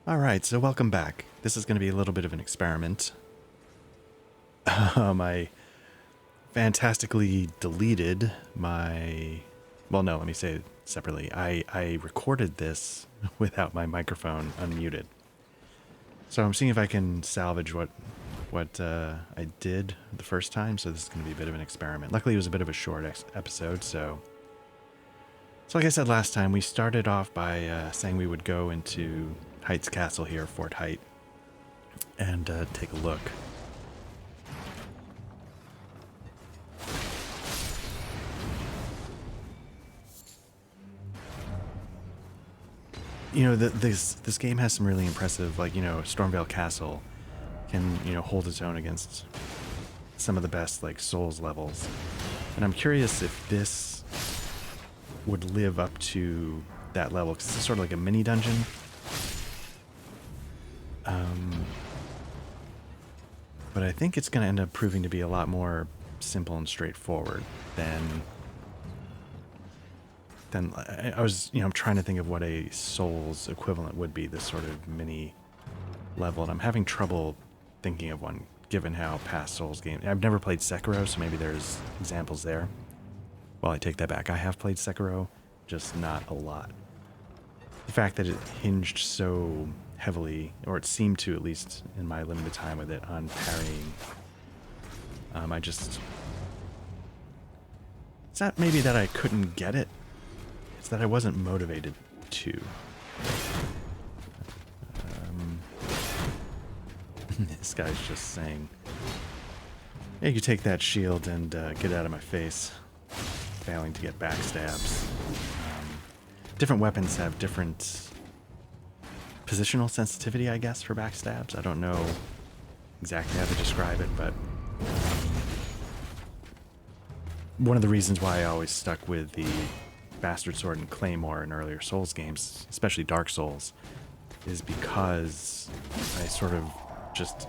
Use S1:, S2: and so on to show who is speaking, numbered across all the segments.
S1: Alright, so welcome back. This is going to be a little bit of an experiment. I fantastically deleted my... Well, no, let me say it separately. I recorded this without my microphone unmuted. So I'm seeing if I can salvage what I did the first time, so this is going to be a bit of an experiment. Luckily, it was a bit of a short episode, so like I said last time, we started off by saying we would go into Haight's castle here, Fort Haight, and take a look. You know, this game has some really impressive, like, you know, Stormvale Castle can, you know, hold its own against some of the best, like, Souls levels. And I'm curious if this would live up to that level, because it's sort of like a mini dungeon. But I think it's going to end up proving to be a lot more simple and straightforward than I was, you know, I'm trying to think of what a Souls equivalent would be, this sort of mini level, and I'm having trouble thinking of one, given how past Souls games... I've never played Sekiro, so maybe there's examples there. Well, I take that back. I have played Sekiro, just not a lot. The fact that it hinged so heavily, or it seemed to, at least in my limited time with it, on parrying, I just... It's not maybe that I couldn't get it, it's that I wasn't motivated to. This guy's just saying, "Hey, you take that shield and get out of my face," failing to get backstabs. Different weapons have different positional sensitivity, I guess, for backstabs. I don't know exactly how to describe it, but one of the reasons why I always stuck with the Bastard Sword and Claymore in earlier Souls games, especially Dark Souls, is because I sort of just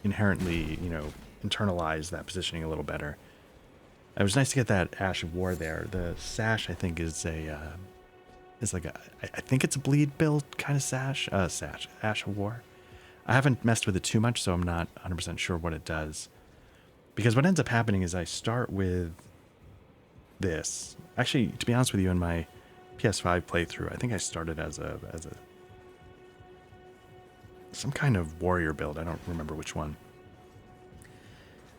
S1: inherently, you know, internalize that positioning a little better. It was nice to get that Ash of War there. The sash, I think, is like a, I think it's a bleed build kind of sash. Ash of War. I haven't messed with it too much, so I'm not 100% sure what it does. Because what ends up happening is I start with this. Actually, to be honest with you, in my PS5 playthrough, I think I started as a some kind of warrior build. I don't remember which one.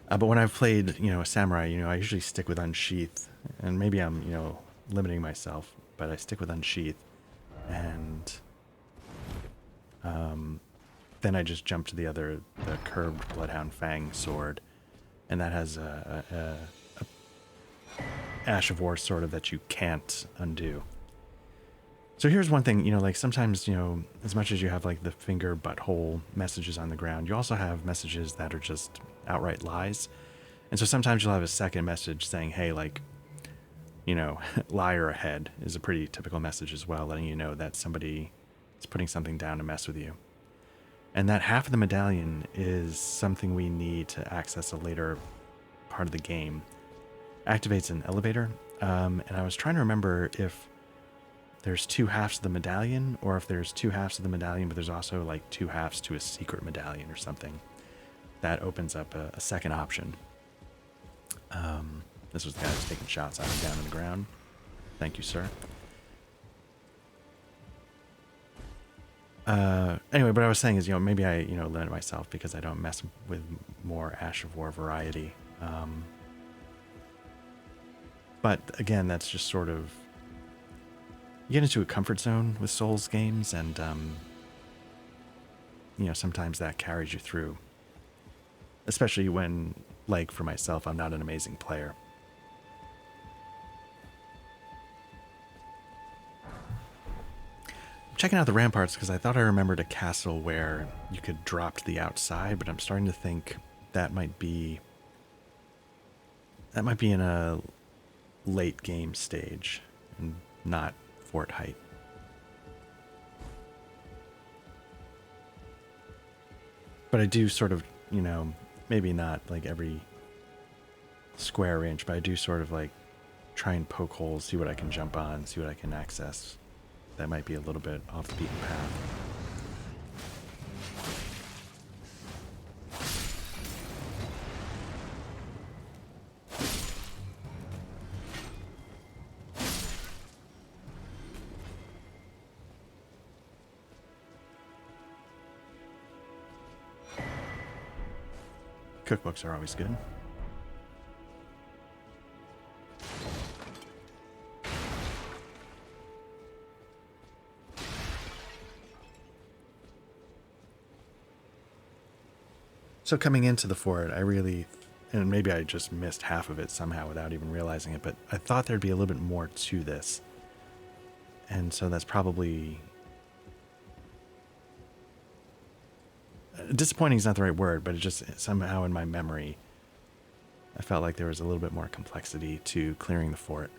S1: But when I've played, you know, a samurai, you know, I usually stick with unsheath, and maybe I'm, you know, limiting myself, but I stick with unsheath, and then I just jump to the curved Bloodhound Fang sword, and that has a Ash of War sort of that you can't undo. So here's one thing, you know, like sometimes, you know, as much as you have like the finger butthole messages on the ground, you also have messages that are just outright lies. And so sometimes you'll have a second message saying, hey, like, you know, liar ahead is a pretty typical message as well, letting you know that somebody is putting something down to mess with you. And that half of the medallion is something we need to access a later part of the game. Activates an elevator, and I was trying to remember if there's two halves of the medallion, or if there's two halves of the medallion, but there's also like two halves to a secret medallion or something. That opens up a second option. This was the guy who's taking shots at him down on the ground. Thank you, sir. Anyway, what I was saying is, you know, maybe I, you know, limit myself because I don't mess with more Ash of War variety. But again, that's just sort of, you get into a comfort zone with Souls games, and you know, sometimes that carries you through, especially when, like for myself, I'm not an amazing player. I'm checking out the ramparts because I thought I remembered a castle where you could drop to the outside, but I'm starting to think that might be in a late game stage and not Fort Haight. But I do sort of, you know, maybe not like every square inch, but I do sort of like try and poke holes, see what I can jump on, see what I can access. That might be a little bit off the beaten path. Cookbooks are always good. So coming into the fort, I really, and maybe I just missed half of it somehow without even realizing it, but I thought there'd be a little bit more to this. And so that's probably... disappointing is not the right word, but it just somehow in my memory, I felt like there was a little bit more complexity to clearing the fort.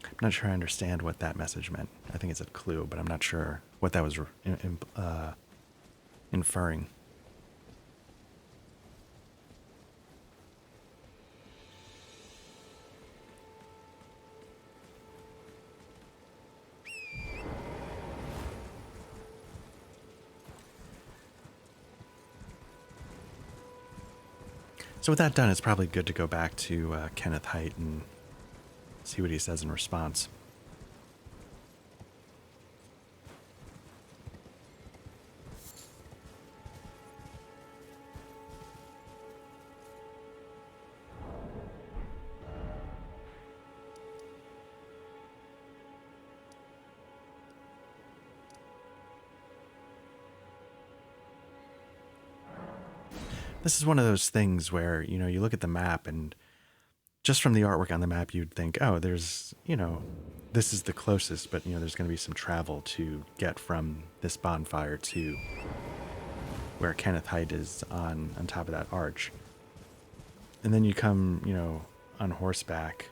S1: I'm not sure I understand what that message meant. I think it's a clue, but I'm not sure what that was inferring. So with that done, it's probably good to go back to Kenneth Haight and see what he says in response. This is one of those things where, you know, you look at the map and just from the artwork on the map, you'd think, oh, there's, you know, this is the closest, but, you know, there's going to be some travel to get from this bonfire to where Kenneth Haight is on top of that arch. And then you come, you know, on horseback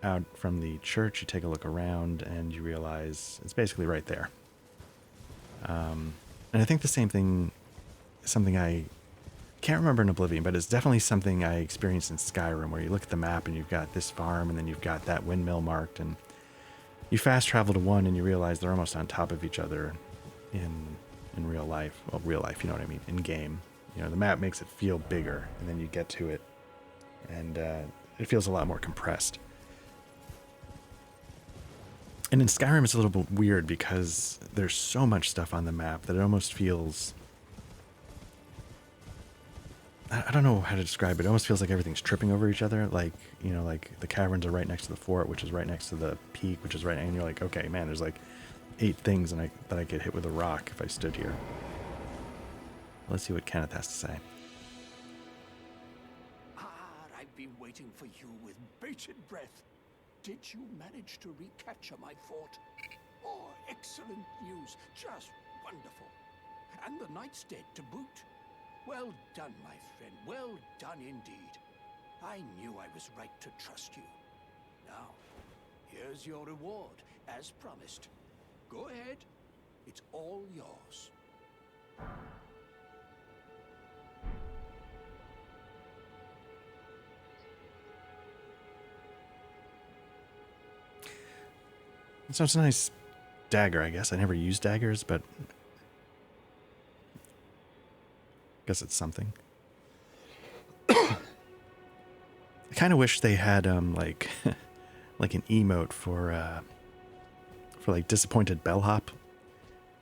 S1: out from the church, you take a look around and you realize it's basically right there. And I think the same thing, something I can't remember in Oblivion, but it's definitely something I experienced in Skyrim, where you look at the map and you've got this farm and then you've got that windmill marked, and you fast travel to one and you realize they're almost on top of each other in real life. Well, real life, you know what I mean, in game. You know, the map makes it feel bigger, and then you get to it and it feels a lot more compressed. And in Skyrim, it's a little bit weird because there's so much stuff on the map that it almost feels... I don't know how to describe it. It almost feels like everything's tripping over each other. Like, you know, like the caverns are right next to the fort, which is right next to the peak, which is right... And you're like, okay, man, there's like 8 things and that I could hit with a rock if I stood here. Let's see what Kenneth has to say.
S2: I've been waiting for you with bated breath. Did you manage to recapture my fort? Oh, excellent news. Just wonderful. And the knight's dead to boot. Well done, my friend. Well done indeed. I knew I was right to trust you. Now, here's your reward, as promised. Go ahead. It's all yours.
S1: So it's a nice dagger, I guess. I never used daggers, but I guess it's something. I kind of wish they had like like an emote for like disappointed bellhop.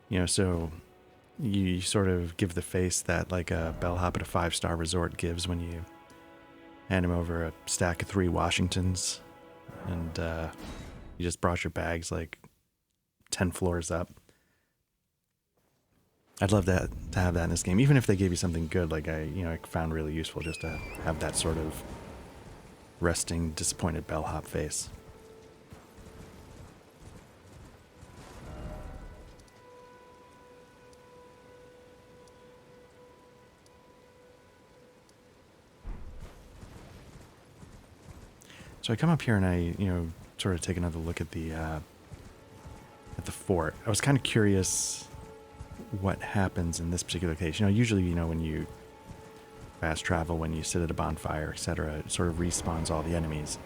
S1: You know, so you sort of give the face that like a bellhop at a 5-star resort gives when you hand him over a stack of 3 Washingtons and you just brought your bags like 10 floors up. I'd love that to have that in this game, even if they gave you something good. Like I found really useful just to have that sort of resting, disappointed bellhop face. So I come up here and I, sort of take another look at the fort. I was kind of curious what happens in this particular case. Usually, when you fast travel, when you sit at a bonfire, etc., it sort of respawns all the enemies.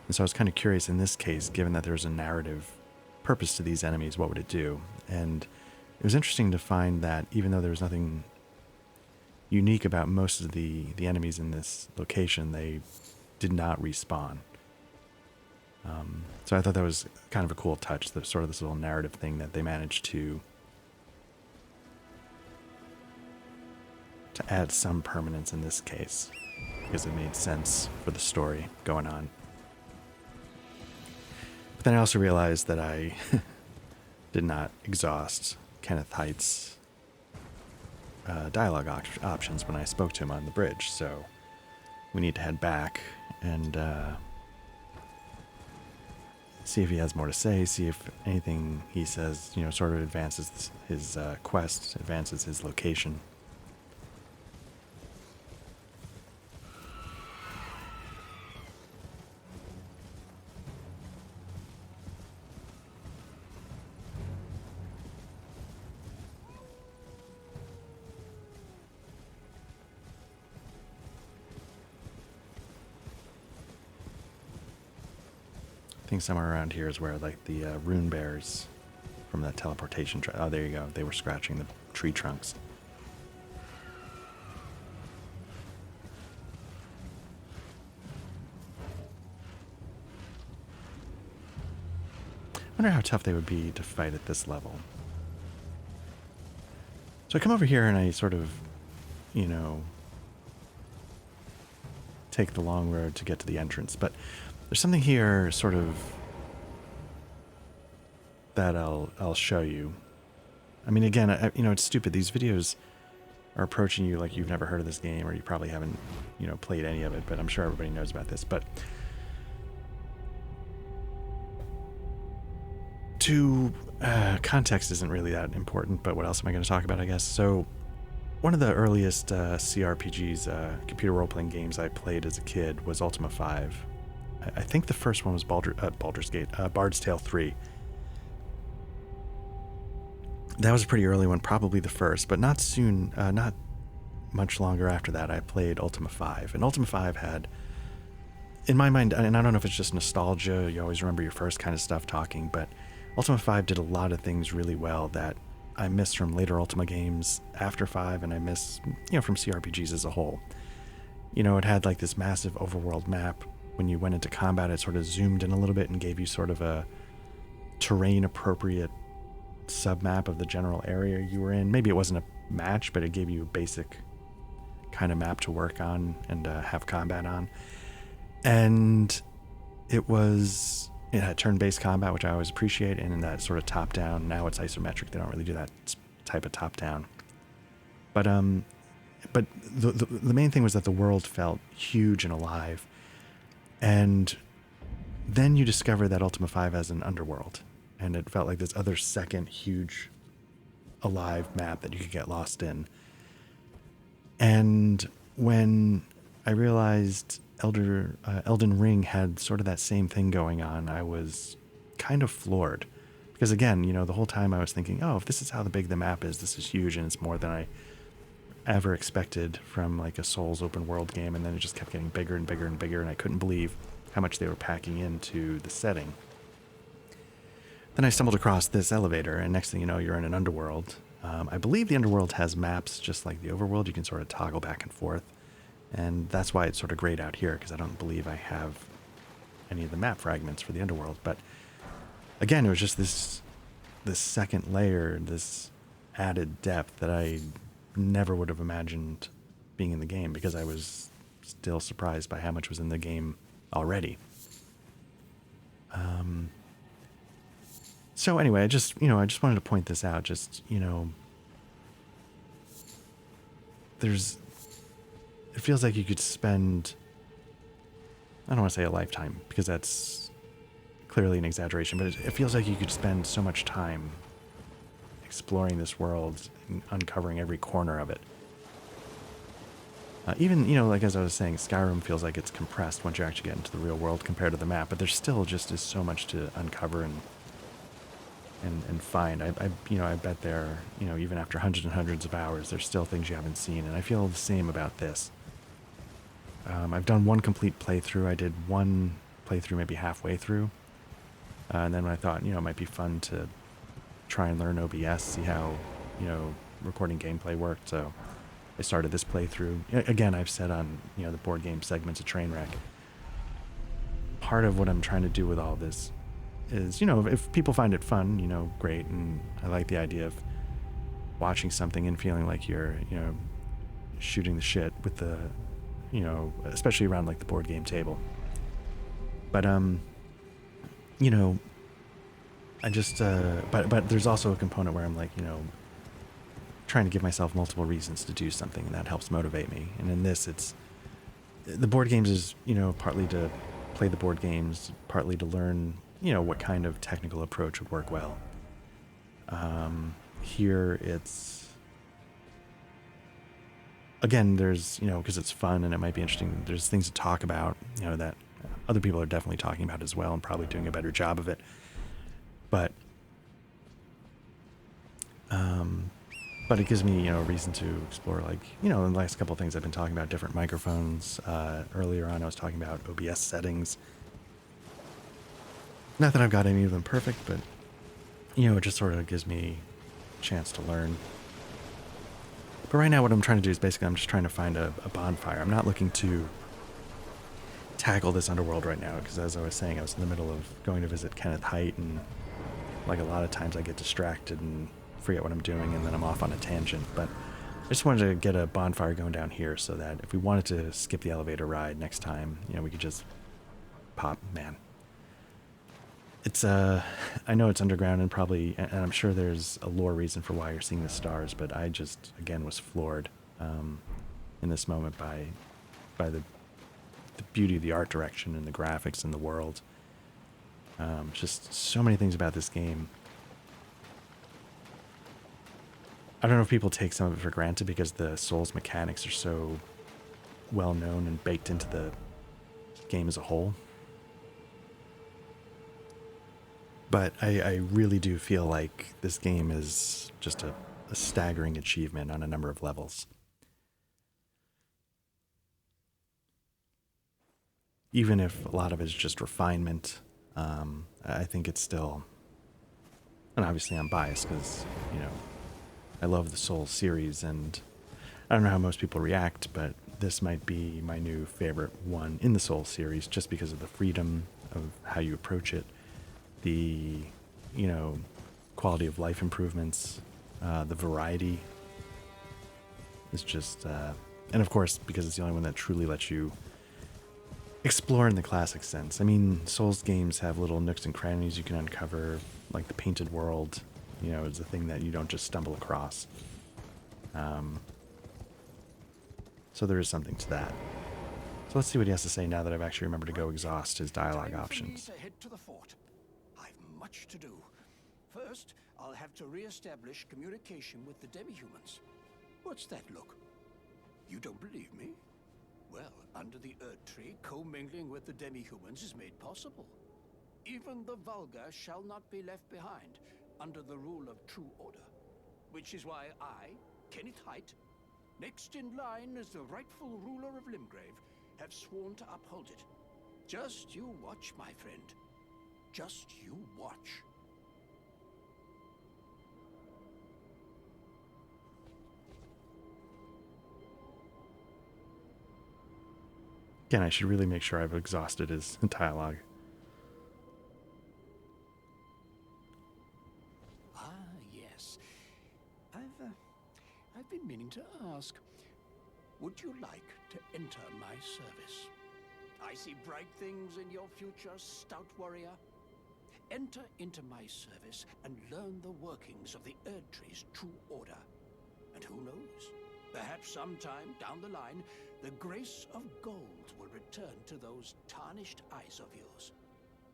S1: And so I was kind of curious in this case, given that there's a narrative purpose to these enemies, what would it do? And it was interesting to find that even though there was nothing unique about most of the enemies in this location, they did not respawn. So I thought that was kind of a cool touch, the sort of this little narrative thing that they managed to add some permanence in this case, because it made sense for the story going on. But then I also realized that I did not exhaust Kenneth Haight's dialogue options when I spoke to him on the bridge, so we need to head back and see if he has more to say, see if anything he says, sort of advances his quest, advances his location. I think somewhere around here is where, like, the rune bears from that teleportation oh, there you go. They were scratching the tree trunks. I wonder how tough they would be to fight at this level. So I come over here and I sort of, take the long road to get to the entrance, but there's something here sort of that I'll show you. I mean, again, it's stupid. These videos are approaching you like you've never heard of this game, or you probably haven't, played any of it, but I'm sure everybody knows about this. But context isn't really that important, but what else am I going to talk about, I guess? So one of the earliest CRPGs, computer role-playing games I played as a kid was Ultima 5. I think the first one was Baldur's Gate, Bard's Tale 3. That was a pretty early one, probably the first, but not much longer after that, I played Ultima 5. And Ultima 5 had, in my mind, and I don't know if it's just nostalgia, you always remember your first kind of stuff talking, but Ultima 5 did a lot of things really well that I miss from later Ultima games after 5, and I miss, from CRPGs as a whole. It had like this massive overworld map. When you went into combat, it sort of zoomed in a little bit and gave you sort of a terrain-appropriate sub-map of the general area you were in. Maybe it wasn't a match, but it gave you a basic kind of map to work on and have combat on. And it had turn-based combat, which I always appreciate, and in that sort of top-down. Now it's isometric. They don't really do that type of top-down. But the main thing was that the world felt huge and alive. And then you discover that Ultima 5 has an underworld, and it felt like this other second huge alive map that you could get lost in. And when I realized Elden Ring had sort of that same thing going on, I was kind of floored. Because again, the whole time I was thinking, oh, if this is how big the map is, this is huge, and it's more than I ever expected from like a Souls open world game. And then it just kept getting bigger and bigger and bigger, and I couldn't believe how much they were packing into the setting. Then I stumbled across this elevator, and next thing you know, you're in an underworld. I believe the underworld has maps just like the overworld. You can sort of toggle back and forth, and that's why it's sort of grayed out here, because I don't believe I have any of the map fragments for the underworld. But again, it was just this second layer, this added depth that I never would have imagined being in the game, because I was still surprised by how much was in the game already. So anyway, I just wanted to point this out. It feels like you could spend, I don't want to say a lifetime, because that's clearly an exaggeration, but it feels like you could spend so much time exploring this world and uncovering every corner of it. Even, like as I was saying, Skyrim feels like it's compressed once you actually get into the real world compared to the map, but there still just is so much to uncover and find. I bet there, even after hundreds and hundreds of hours, there's still things you haven't seen, and I feel the same about this. I've done one complete playthrough. I did one playthrough maybe halfway through, and then I thought, it might be fun to try and learn OBS, see how, recording gameplay worked, so I started this playthrough. Again, I've said on, the board game segments a train wreck. part of what I'm trying to do with all this is, if people find it fun, great. And I like the idea of watching something and feeling like you're, shooting the shit with the, especially around like the board game table. But, I just, but there's also a component where I'm like, trying to give myself multiple reasons to do something, and that helps motivate me. And in this, it's the board games is, partly to play the board games, partly to learn, what kind of technical approach would work well. Here it's, again, there's, because it's fun and it might be interesting, there's things to talk about, that other people are definitely talking about as well and probably doing a better job of it. But it gives me, a reason to explore, like, in the last couple of things I've been talking about different microphones. Earlier on, I was talking about OBS settings. Not that I've got any of them perfect, but, it just sort of gives me a chance to learn. But right now what I'm trying to do is basically I'm just trying to find a bonfire. I'm not looking to tackle this underworld right now, because as I was saying, I was in the middle of going to visit Kenneth Haight, and like a lot of times I get distracted and forget what I'm doing, and then I'm off on a tangent. But I just wanted to get a bonfire going down here so that if we wanted to skip the elevator ride next time, we could just pop. Man, it's I know it's underground and probably, and I'm sure there's a lore reason for why you're seeing the stars, but I just again was floored in this moment by the beauty of the art direction and the graphics and the world. Just so many things about this game. I don't know if people take some of it for granted because the Souls mechanics are so well known and baked into the game as a whole. But I really do feel like this game is just a staggering achievement on a number of levels. Even if a lot of it is just refinement, I think it's still, and obviously I'm biased because, I love the Souls series, and I don't know how most people react, but this might be my new favorite one in the Souls series just because of the freedom of how you approach it, the, quality of life improvements, the variety is just, and of course, because it's the only one that truly lets you explore in the classic sense. I mean, Souls games have little nooks and crannies you can uncover, like the painted world, is a thing that you don't just stumble across. So there is something to that. So let's see what he has to say now that I've actually remembered to go exhaust his dialogue options.
S2: To head to the fort. I've much to do. First, I'll have to re-establish communication with the demi-humans. What's that look? You don't believe me? Well, under the Erd Tree, commingling with the demi-humans is made possible. Even the vulgar shall not be left behind, under the rule of true order. Which is why I, Kenneth Haight, next in line as the rightful ruler of Limgrave, have sworn to uphold it. Just you watch, my friend. Just you watch.
S1: Again, I should really make sure I've exhausted his dialogue.
S2: Yes. I've been meaning to ask. Would you like to enter my service? I see bright things in your future, stout warrior. Enter into my service and learn the workings of the Erd Tree's true order. And who knows? Perhaps sometime down the line, the grace of gold will return to those tarnished eyes of yours.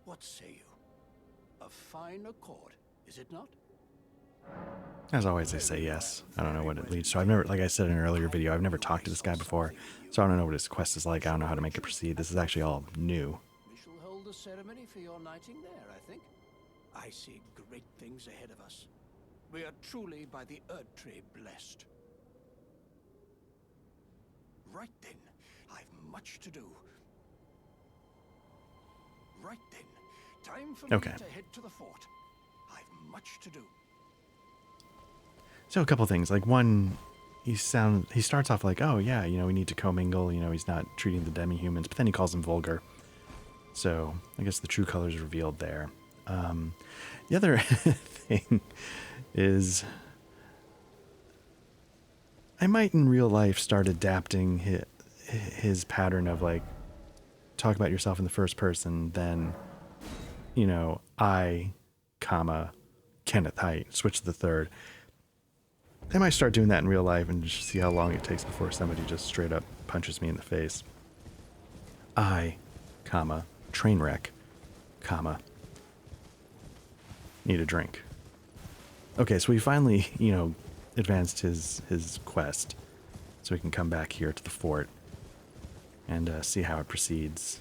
S2: What say you? A fine accord, is it not?
S1: As always, I say yes. I don't know what it leads to. I've never, like I said in an earlier video, I've never talked to this guy before, so I don't know what his quest is like. I don't know how to make it proceed. This is actually all new.
S2: We shall hold a ceremony for your knighting there, I think. I see great things ahead of us. We are truly by the Erd Tree blessed. Right then, I've much to do. Right then, time for me to head to the fort. I've much to do.
S1: So a couple things. Like one, he starts off like, oh yeah, we need to commingle. He's not treating the demi-humans, but then he calls them vulgar. So I guess the true colors revealed there. The other thing is I might in real life start adapting his pattern of like talk about yourself in the first person, then, you know, I, comma, Kenneth Haight, switch to the third. I might start doing that in real life and just see how long it takes before somebody just straight up punches me in the face. I, comma, train wreck, comma, need a drink. Okay, so we finally, you know, advanced his quest, so we can come back here to the fort and see how it proceeds.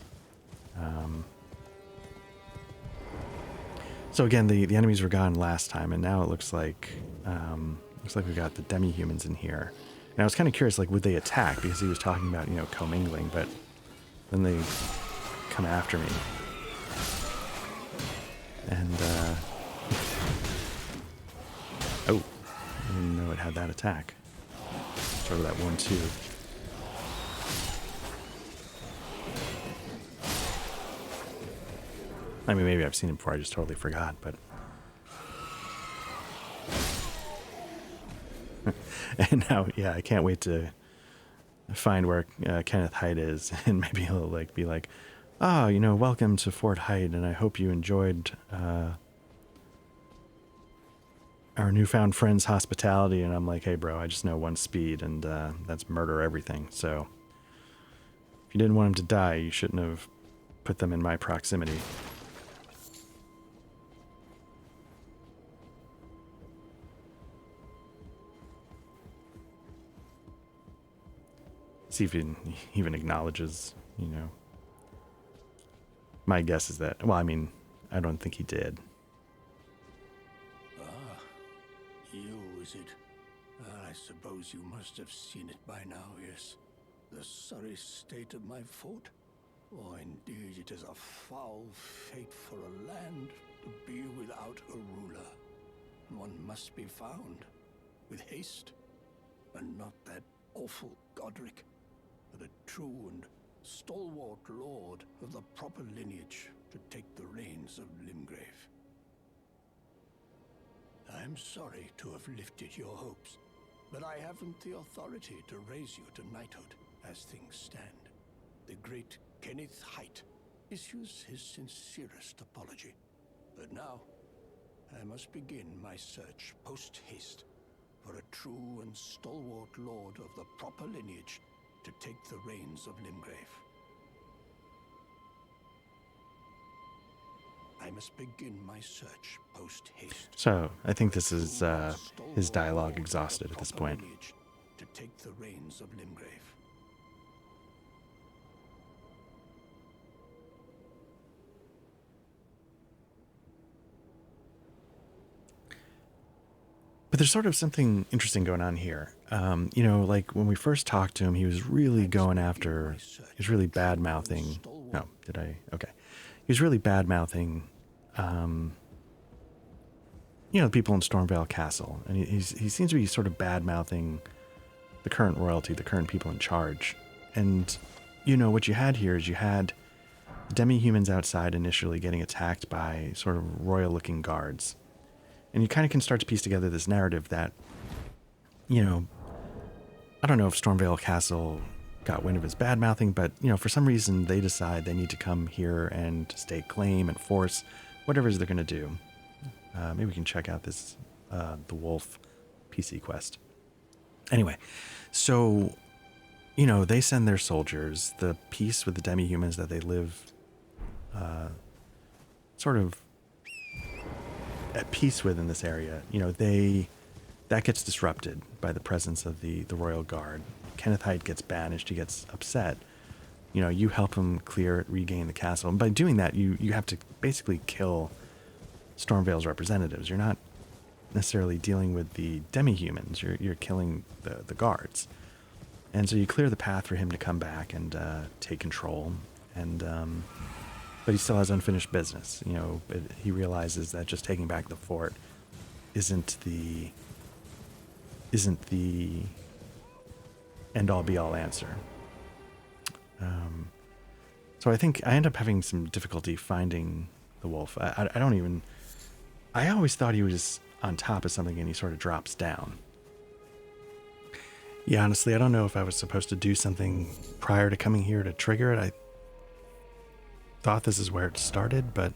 S1: So again, the enemies were gone last time, and now it looks like we got the demi-humans in here. And I was kind of curious, like, would they attack? Because he was talking about, you know, commingling, but then they come after me. And, oh, I didn't know it had that attack. Sort of that 1-2. I mean, maybe I've seen it before, I just totally forgot, but... And now, yeah, I can't wait to find where Kenneth Haight is, and maybe he'll, like, be like, oh, you know, welcome to Fort Haight, and I hope you enjoyed our newfound friend's hospitality. And I'm like, hey, bro, I just know one speed, and that's murder everything. So if you didn't want him to die, you shouldn't have put them in my proximity. See if he even acknowledges, you know. My guess is that, well, I mean, I don't think he did.
S2: Ah, you, is it? I suppose you must have seen it by now, yes. The sorry state of my fort? Oh, indeed, it is a foul fate for a land to be without a ruler. One must be found, with haste, and not that awful Godric, but a true and stalwart lord of the proper lineage to take the reins of Limgrave. I'm sorry to have lifted your hopes, but I haven't the authority to raise you to knighthood as things stand. The great Kenneth Haight issues his sincerest apology. But now, I must begin my search post-haste for a true and stalwart lord of the proper lineage to take the reins of Limgrave. I must begin my search post-haste.
S1: So I think this is his dialogue exhausted at this point.
S2: To take the reins of Limgrave.
S1: But there's sort of something interesting going on here. You know, like when we first talked to him, he was really going after, he was really bad-mouthing. No, did I? Okay. He was really bad-mouthing, you know, the people in Stormvale Castle. And he seems to be sort of bad-mouthing the current royalty, the current people in charge. And, you know, what you had here is you had demi-humans outside initially getting attacked by sort of royal-looking guards. And you kind of can start to piece together this narrative that, you know, I don't know if Stormvale Castle got wind of his bad-mouthing, but, you know, for some reason they decide they need to come here and stake claim and force whatever it is they're going to do. Maybe we can check out this, the Wolf PC quest. Anyway, so, you know, they send their soldiers. The peace with the demi-humans that they live sort of at peace with in this area, you know, that gets disrupted by the presence of the royal guard. Kenneth Haight gets banished. He gets upset. You know, you help him clear it, regain the castle. And by doing that, you have to basically kill Stormvale's representatives. You're not necessarily dealing with the demi-humans. You're killing the guards. And so you clear the path for him to come back and take control. And but he still has unfinished business. You know, he realizes that just taking back the fort isn't the end-all be-all answer. So I think I end up having some difficulty finding the wolf. I don't even... I always thought he was on top of something and he sort of drops down. Yeah, honestly, I don't know if I was supposed to do something prior to coming here to trigger it. I thought this is where it started, but...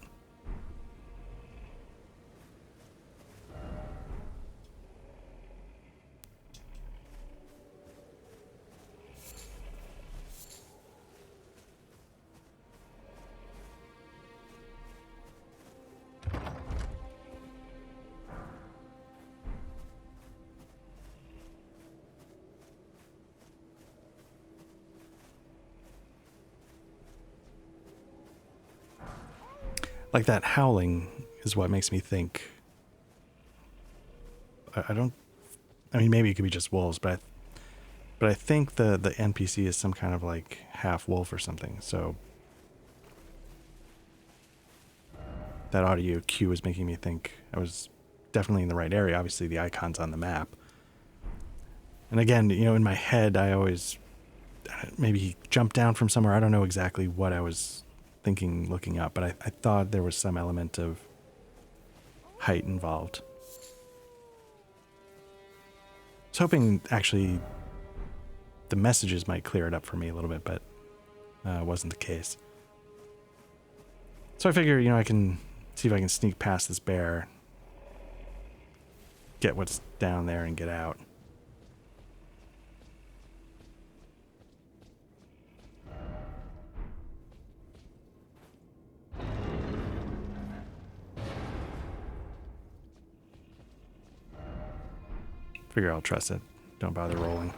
S1: like that howling is what makes me think. I don't... I mean, maybe it could be just wolves, but I think the NPC is some kind of like half wolf or something. So that audio cue is making me think I was definitely in the right area. Obviously, the icon's on the map. And again, you know, in my head, I always... Maybe he jumped down from somewhere. I don't know exactly what I was thinking looking up, but I thought there was some element of height involved. I was hoping, actually, the messages might clear it up for me a little bit, but wasn't the case. So I figure, you know, I can see if I can sneak past this bear, get what's down there, and get out. Figure I'll trust it. Don't bother rolling.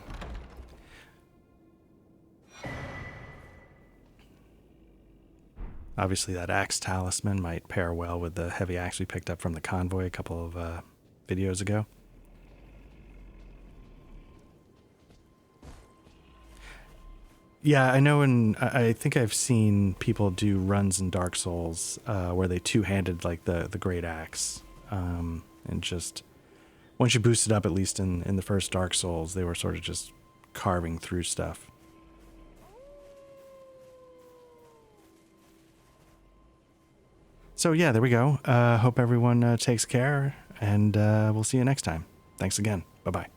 S1: Obviously, that axe talisman might pair well with the heavy axe we picked up from the convoy a couple of videos ago. Yeah, I know, and I think I've seen people do runs in Dark Souls where they two-handed like the great axe, and just once you boost it up, at least in the first Dark Souls, they were sort of just carving through stuff. So yeah, there we go. Hope everyone takes care, and we'll see you next time. Thanks again. Bye-bye.